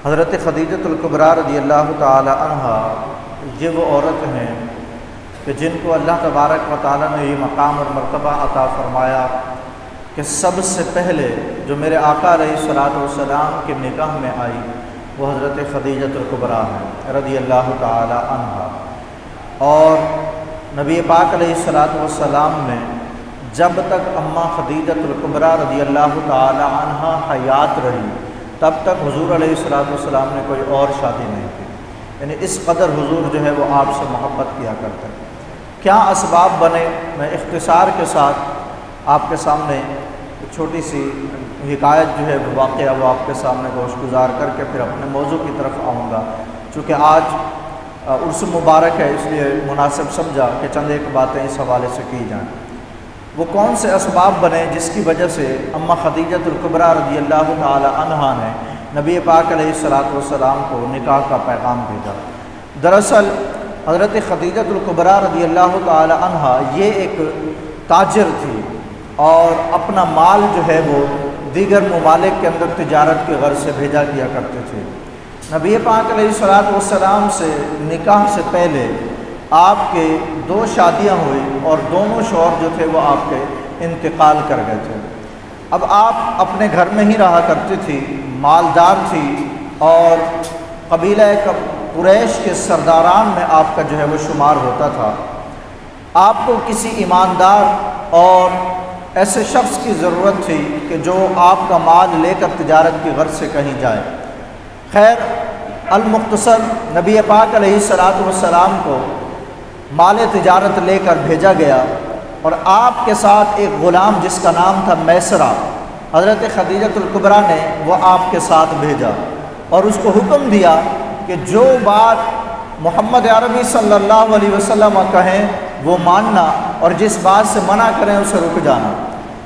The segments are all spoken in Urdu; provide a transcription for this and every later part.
حضرت خدیجۃ الکبریٰ رضی اللہ تعالی عنہا یہ وہ عورت ہیں کہ جن کو اللہ تبارک و تعالی نے یہ مقام اور مرتبہ عطا فرمایا کہ سب سے پہلے جو میرے آقا علیہ الصلوۃ والسلام کے نکاح میں آئی وہ حضرت خدیجۃ الکبریٰ ہیں رضی اللہ تعالی عنہا۔ اور نبی پاک علیہ الصلوۃ والسلام نے جب تک اماں خدیجۃ الکبریٰ رضی اللہ تعالی عنہا حیات رہی تب تک حضور علیہ الصلوۃ والسلام نے کوئی اور شادی نہیں کی، یعنی اس قدر حضور جو ہے وہ آپ سے محبت کیا کرتے ہیں۔ کیا اسباب بنے، میں اختصار کے ساتھ آپ کے سامنے چھوٹی سی حکایت جو ہے واقعہ وہ آپ کے سامنے گوش گزار کر کے پھر اپنے موضوع کی طرف آؤں گا۔ چونکہ آج عرس مبارک ہے اس لیے مناسب سمجھا کہ چند ایک باتیں اس حوالے سے کی جائیں۔ وہ کون سے اسباب بنے جس کی وجہ سے اماں خدیجۃ الکبریٰ رضی اللہ تعالی عنہا نے نبی پاک علیہ الصلوۃ والسلام کو نکاح کا پیغام بھیجا۔ دراصل حضرت خدیجۃ الکبریٰ رضی اللہ تعالی عنہا یہ ایک تاجر تھی اور اپنا مال جو ہے وہ دیگر ممالک کے اندر تجارت کے غرض سے بھیجا کیا کرتے تھے۔ نبی پاک علیہ الصلوۃ والسلام سے نکاح سے پہلے آپ کے 2 شادیاں ہوئی اور دونوں شوہر جو تھے وہ آپ کے انتقال کر گئے تھے۔ اب آپ اپنے گھر میں ہی رہا کرتی تھی، مالدار تھی اور قبیلہ قریش کے سرداران میں آپ کا جو ہے وہ شمار ہوتا تھا۔ آپ کو کسی ایماندار اور ایسے شخص کی ضرورت تھی کہ جو آپ کا مال لے کر تجارت کی غرض سے کہیں جائے۔ خیر المختصر نبی پاک علیہ الصلوۃ والسلام کو مال تجارت لے کر بھیجا گیا اور آپ کے ساتھ ایک غلام جس کا نام تھا میسرہ، حضرت خدیجۃ الکبریٰ نے وہ آپ کے ساتھ بھیجا اور اس کو حکم دیا کہ جو بات محمد عربی صلی اللہ علیہ وسلم کہیں وہ ماننا اور جس بات سے منع کریں اسے رک جانا،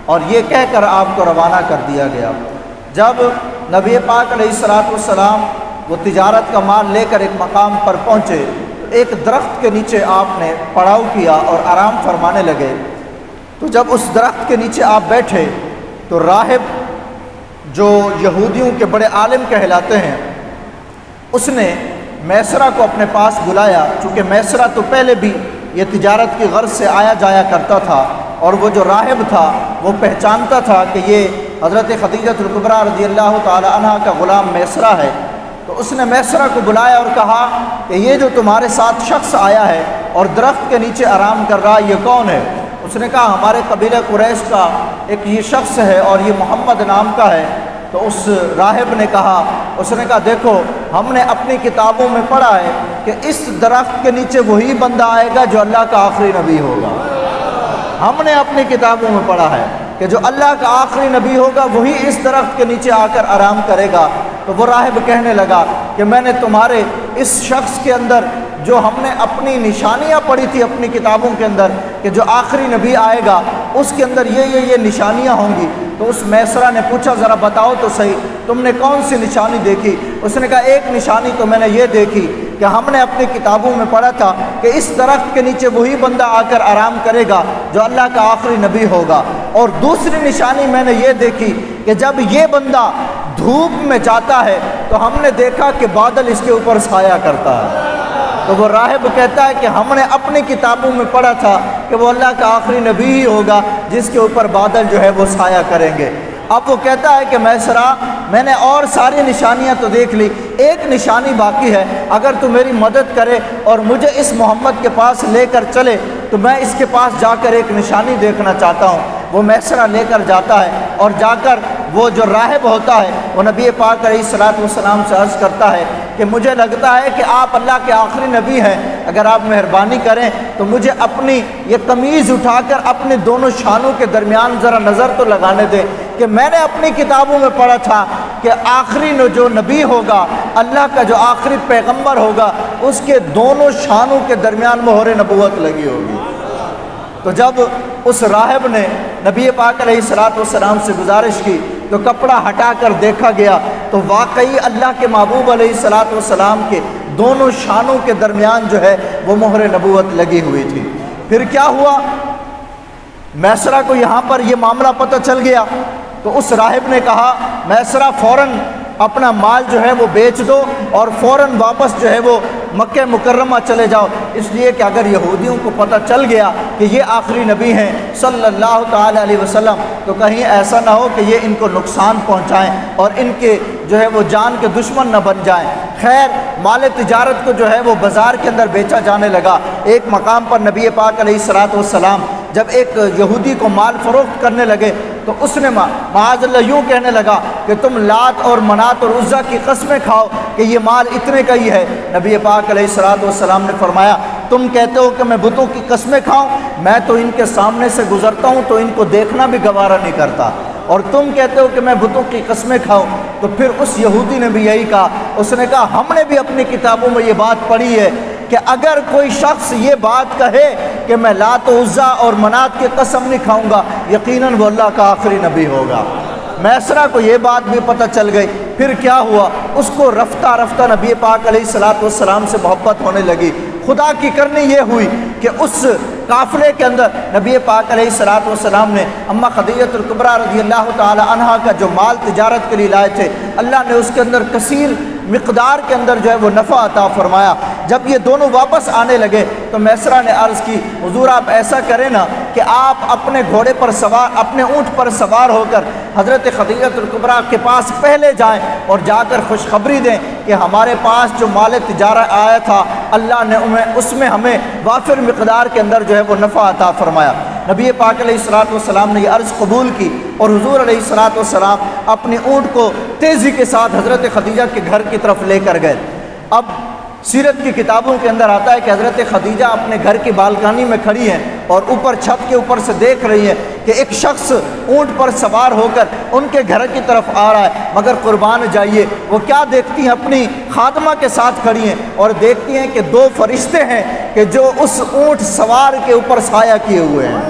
اور یہ کہہ کر آپ کو روانہ کر دیا گیا۔ جب نبی پاک علیہ الصلوۃ والسلام وہ تجارت کا مال لے کر ایک مقام پر پہنچے، ایک درخت کے نیچے آپ نے پڑاؤ کیا اور آرام فرمانے لگے۔ تو جب اس درخت کے نیچے آپ بیٹھے تو راہب جو یہودیوں کے بڑے عالم کہلاتے ہیں اس نے میسرہ کو اپنے پاس بلایا، چونکہ میسرہ تو پہلے بھی یہ تجارت کی غرض سے آیا جایا کرتا تھا اور وہ جو راہب تھا وہ پہچانتا تھا کہ یہ حضرت خدیجۃ الکبریٰ رضی اللہ تعالی عنہا کا غلام میسرہ ہے۔ تو اس نے میسرہ کو بلایا اور کہا کہ یہ جو تمہارے ساتھ شخص آیا ہے اور درخت کے نیچے آرام کر رہا یہ کون ہے؟ اس نے کہا ہمارے قبیلہ قریش کا ایک یہ شخص ہے اور یہ محمد نام کا ہے۔ تو اس راہب نے کہا، اس نے کہا دیکھو ہم نے اپنی کتابوں میں پڑھا ہے کہ اس درخت کے نیچے وہی بندہ آئے گا جو اللہ کا آخری نبی ہوگا۔ ہم نے اپنی کتابوں میں پڑھا ہے کہ جو اللہ کا آخری نبی ہوگا وہی اس درخت کے نیچے آ کر آرام کرے گا۔ تو وہ راہب کہنے لگا کہ میں نے تمہارے اس شخص کے اندر جو ہم نے اپنی نشانیاں پڑھی تھی اپنی کتابوں کے اندر کہ جو آخری نبی آئے گا اس کے اندر یہ نشانیاں ہوں گی۔ تو اس میسرہ نے پوچھا ذرا بتاؤ تو صحیح تم نے کون سی نشانی دیکھی؟ اس نے کہا ایک نشانی تو میں نے یہ دیکھی کہ ہم نے اپنی کتابوں میں پڑھا تھا کہ اس درخت کے نیچے وہی بندہ آ کر آرام کرے گا جو اللہ کا آخری نبی ہوگا، اور دوسری نشانی میں نے یہ دیکھی کہ جب یہ بندہ دھوپ میں جاتا ہے تو ہم نے دیکھا کہ بادل اس کے اوپر سایہ کرتا ہے۔ تو وہ راہب کہتا ہے کہ ہم نے اپنی کتابوں میں پڑھا تھا کہ وہ اللہ کا آخری نبی ہی ہوگا جس کے اوپر بادل جو ہے وہ سایہ کریں گے۔ اب وہ کہتا ہے کہ میسرہ میں نے اور ساری نشانیاں تو دیکھ لی، ایک نشانی باقی ہے، اگر تو میری مدد کرے اور مجھے اس محمد کے پاس لے کر چلے تو میں اس کے پاس جا کر ایک نشانی دیکھنا چاہتا ہوں۔ وہ میسرہ لے کر جاتا ہے اور جا کر وہ جو راہب ہوتا ہے وہ نبی پاک علیہ الصلوۃ والسلام سے عرض کرتا ہے کہ مجھے لگتا ہے کہ آپ اللہ کے آخری نبی ہیں، اگر آپ مہربانی کریں تو مجھے اپنی یہ قمیض اٹھا کر اپنے دونوں شانوں کے درمیان ذرا نظر تو لگانے دیں کہ میں نے اپنی کتابوں میں پڑھا تھا کہ آخری جو نبی ہوگا، اللہ کا جو آخری پیغمبر ہوگا، اس کے دونوں شانوں کے درمیان مہر نبوت لگی ہوگی۔ تو جب اس راہب نے نبی پاک علیہ الصلوۃ والسلام سے گزارش کی تو کپڑا ہٹا کر دیکھا گیا تو واقعی اللہ کے محبوب علیہ الصلوۃ والسلام کے دونوں شانوں کے درمیان جو ہے وہ مہر نبوت لگی ہوئی تھی۔ پھر کیا ہوا؟ میسرہ کو یہاں پر یہ معاملہ پتہ چل گیا تو اس راہب نے کہا، میسرہ فوراً اپنا مال جو ہے وہ بیچ دو اور فوراً واپس جو ہے وہ مکہ مکرمہ چلے جاؤ، اس لیے کہ اگر یہودیوں کو پتہ چل گیا کہ یہ آخری نبی ہیں صلی اللہ تعالیٰ علیہ وسلم، تو کہیں ایسا نہ ہو کہ یہ ان کو نقصان پہنچائیں اور ان کے جو ہے وہ جان کے دشمن نہ بن جائیں۔ خیر، مال تجارت کو جو ہے وہ بازار کے اندر بیچا جانے لگا۔ ایک مقام پر نبی پاک علیہ الصلوۃ والسلام جب ایک یہودی کو مال فروخت کرنے لگے تو اس نے معاذ اللہ یوں کہنے لگا کہ تم لات اور منات اور عزا کی قسمیں کھاؤ کہ یہ مال اتنے کا ہی ہے۔ نبی پاک علیہ الصلوۃ والسلام نے فرمایا تم کہتے ہو کہ میں بتوں کی قسمیں کھاؤں، میں تو ان کے سامنے سے گزرتا ہوں تو ان کو دیکھنا بھی گوارا نہیں کرتا، اور تم کہتے ہو کہ میں بتوں کی قسمیں کھاؤں۔ تو پھر اس یہودی نے بھی یہی کہا، اس نے کہا ہم نے بھی اپنی کتابوں میں یہ بات پڑھی ہے کہ اگر کوئی شخص یہ بات کہے کہ میں لات و عزا اور منات کی قسم نہیں کھاؤں گا، یقیناً وہ اللہ کا آخری نبی ہوگا۔ میسرہ کو یہ بات بھی پتہ چل گئی، پھر کیا ہوا، اس کو رفتہ رفتہ نبی پاک علیہ الصلوۃ والسلام سے محبت ہونے لگی۔ خدا کی کرنی یہ ہوئی کہ اس قافلے کے اندر نبی پاک علیہ الصلوۃ والسلام نے اماں خدیجہ الکبریٰ رضی اللہ تعالی عنہا کا جو مال تجارت کے لیے لائے تھے، اللہ نے اس کے اندر کثیر مقدار کے اندر جو ہے وہ نفع عطا فرمایا۔ جب یہ دونوں واپس آنے لگے تو میسرہ نے عرض کی حضور آپ ایسا کریں نا کہ آپ اپنے گھوڑے پر سوار، اپنے اونٹ پر سوار ہو کر حضرت خدیجہ الکبریٰ کے پاس پہلے جائیں اور جا کر خوشخبری دیں کہ ہمارے پاس جو مال تجارت آیا تھا اللہ نے اس میں ہمیں وافر مقدار کے اندر جو ہے وہ نفع عطا فرمایا۔ نبی پاک علیہ الصلوۃ والسلام نے یہ عرض قبول کی اور حضور علیہ الصلوۃ والسلام اپنے اونٹ کو تیزی کے ساتھ حضرت خدیجہ کے گھر کی طرف لے کر گئے۔ اب سیرت کی کتابوں کے اندر آتا ہے کہ حضرت خدیجہ اپنے گھر کی بالکنی میں کھڑی ہیں اور اوپر چھت کے اوپر سے دیکھ رہی ہیں کہ ایک شخص اونٹ پر سوار ہو کر ان کے گھر کی طرف آ رہا ہے، مگر قربان جائیے وہ کیا دیکھتی ہیں، اپنی خادمہ کے ساتھ کھڑی ہیں اور دیکھتی ہیں کہ دو فرشتے ہیں کہ جو اس اونٹ سوار کے اوپر سایہ کیے ہوئے ہیں،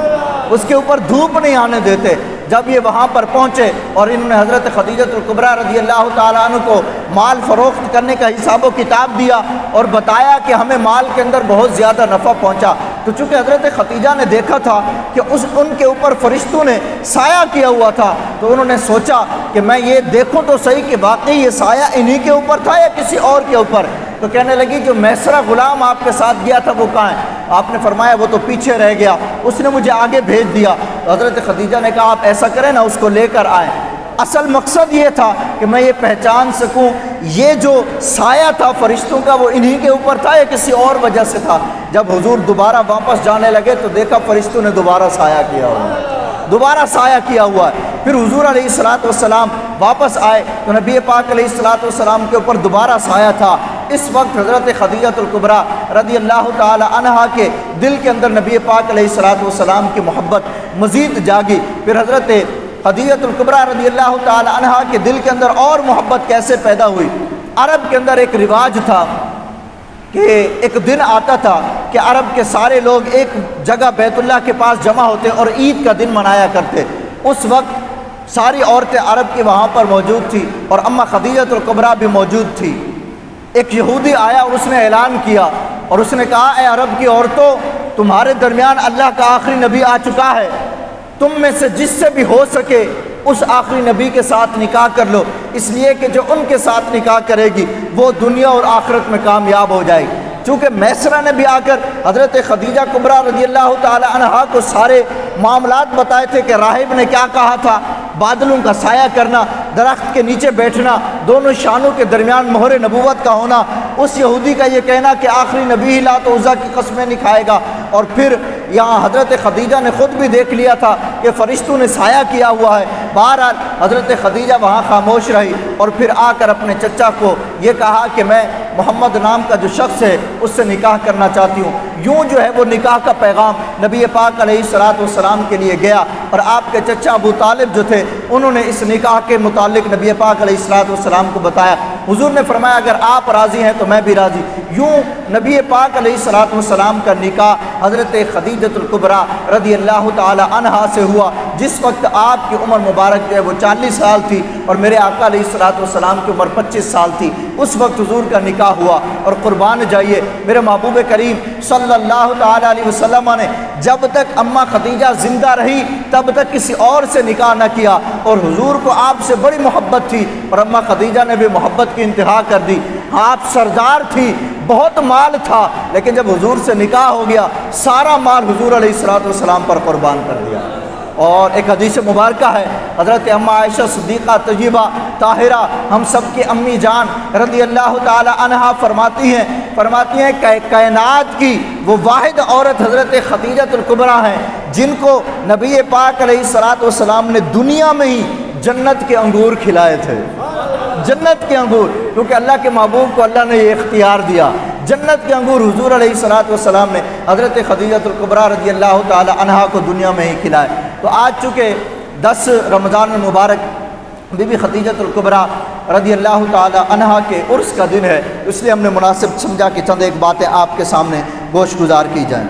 اس کے اوپر دھوپ نہیں آنے دیتے۔ جب یہ وہاں پر پہنچے اور انہوں نے حضرت خدیجہ الکبریٰ رضی اللہ تعالیٰ عنہ کو مال فروخت کرنے کا حساب و کتاب دیا اور بتایا کہ ہمیں مال کے اندر بہت زیادہ نفع پہنچا، تو چونکہ حضرت خدیجہ نے دیکھا تھا کہ ان کے اوپر فرشتوں نے سایہ کیا ہوا تھا، تو انہوں نے سوچا کہ میں یہ دیکھوں تو صحیح کہ واقعی یہ سایہ انہی کے اوپر تھا یا کسی اور کے اوپر۔ تو کہنے لگی جو میسرہ غلام آپ کے ساتھ گیا تھا وہ کہاں ہے؟ آپ نے فرمایا وہ تو پیچھے رہ گیا، اس نے مجھے آگے بھیج دیا۔ حضرت خدیجہ نے کہا آپ ایسا کریں نا اس کو لے کر آئیں۔ اصل مقصد یہ تھا کہ میں یہ پہچان سکوں یہ جو سایہ تھا فرشتوں کا وہ انہی کے اوپر تھا یا کسی اور وجہ سے تھا۔ جب حضور دوبارہ واپس جانے لگے تو دیکھا فرشتوں نے دوبارہ سایہ کیا ہوا ہے، دوبارہ سایہ کیا ہوا ہے۔ پھر حضور علیہ الصلوۃ والسلام واپس آئے تو نبی پاک علیہ الصلوۃ والسلام کے اوپر دوبارہ سایہ تھا۔ اس وقت حضرت خدیجہ الکبریٰ رضی اللہ تعالی عنہا کے دل کے اندر نبی پاک علیہ الصلوۃ والسلام کی محبت مزید جاگی۔ پھر حضرت خدیجہ الکبریٰ رضی اللہ تعالی عنہا کے دل کے اندر اور محبت کیسے پیدا ہوئی؟ عرب کے اندر ایک رواج تھا کہ ایک دن آتا تھا کہ عرب کے سارے لوگ ایک جگہ بیت اللہ کے پاس جمع ہوتے اور عید کا دن منایا کرتے۔ اس وقت ساری عورتیں عرب کی وہاں پر موجود تھی اور اماں خدیجہ الکبریٰ بھی موجود تھی۔ ایک یہودی آیا اور اس نے اعلان کیا اور اس نے کہا اے عرب کی عورتوں، تمہارے درمیان اللہ کا آخری نبی آ چکا ہے، تم میں سے جس سے بھی ہو سکے اس آخری نبی کے ساتھ نکاح کر لو، اس لیے کہ جو ان کے ساتھ نکاح کرے گی وہ دنیا اور آخرت میں کامیاب ہو جائے گی۔ چونکہ میسرہ نے بھی آ کر حضرت خدیجہ کبریٰ رضی اللہ تعالی عنہا کو سارے معاملات بتائے تھے کہ راہب نے کیا کہا تھا، بادلوں کا سایہ کرنا، درخت کے نیچے بیٹھنا، دونوں شانوں کے درمیان مہر نبوت کا ہونا، اس یہودی کا یہ کہنا کہ آخری نبی ہی لات و عزا کی قسمیں نہیں کھائے گا، اور پھر یہاں حضرت خدیجہ نے خود بھی دیکھ لیا تھا کہ فرشتوں نے سایہ کیا ہوا ہے۔ بہرحال حضرت خدیجہ وہاں خاموش رہی اور پھر آ کر اپنے چچا کو یہ کہا کہ میں محمد نام کا جو شخص ہے اس سے نکاح کرنا چاہتی ہوں۔ یوں جو ہے وہ نکاح کا پیغام نبی پاک علیہ الصلوۃ والسلام کے لیے گیا، اور آپ کے چچا ابو طالب جو تھے انہوں نے اس نکاح کے متعلق نبی پاک علیہ الصلوۃ والسلام کو بتایا۔ حضور نے فرمایا اگر آپ راضی ہیں تو میں بھی راضی۔ یوں نبی پاک علیہ الصلوۃ والسلام کا نکاح حضرت خدیجۃ الکبریٰ رضی اللہ تعالی عنہا سے ہوا، جس وقت آپ کی عمر مبارک جو ہے وہ 40 سال تھی اور میرے آقا علیہ الصلوۃ والسلام کی عمر 25 سال تھی۔ اس وقت حضور کا نکاح ہوا، اور قربان جائیے میرے محبوب کریم صلی اللہ تعالی علیہ وسلم نے جب تک اماں خدیجہ زندہ رہی تب تک کسی اور سے نکاح نہ کیا، اور حضور کو آپ سے بڑی محبت تھی، اور اماں خدیجہ نے بھی محبت کی انتہا کر دی۔ آپ سردار تھی، بہت مال تھا، لیکن جب حضور سے نکاح ہو گیا سارا مال حضور علیہ الصلوۃ والسلام پر قربان کر دیا۔ اور ایک حدیث مبارکہ ہے، حضرت اماں عائشہ صدیقہ طیبہ طاہرہ ہم سب کی امی جان رضی اللہ تعالی عنہا فرماتی ہیں کہ کائنات کی وہ واحد عورت حضرت خدیجۃ الکبریٰ ہیں جن کو نبی پاک علیہ الصلوۃ والسلام نے دنیا میں ہی جنت کے انگور کھلائے تھے۔ جنت کے انگور، کیونکہ اللہ کے محبوب کو اللہ نے یہ اختیار دیا، جنت کے انگور حضور علیہ الصلوۃ والسلام نے حضرت خدیجۃ الکبریٰ رضی اللہ تعالی عنہا کو دنیا میں ہی کھلائے۔ تو آج چونکہ 10 رمضان المبارک بی بی خدیجۃ الکبریٰ رضی اللہ تعالی عنہا کے عرس کا دن ہے، اس لیے ہم نے مناسب سمجھا کہ چند ایک باتیں آپ کے سامنے گوش گزار کی جائیں۔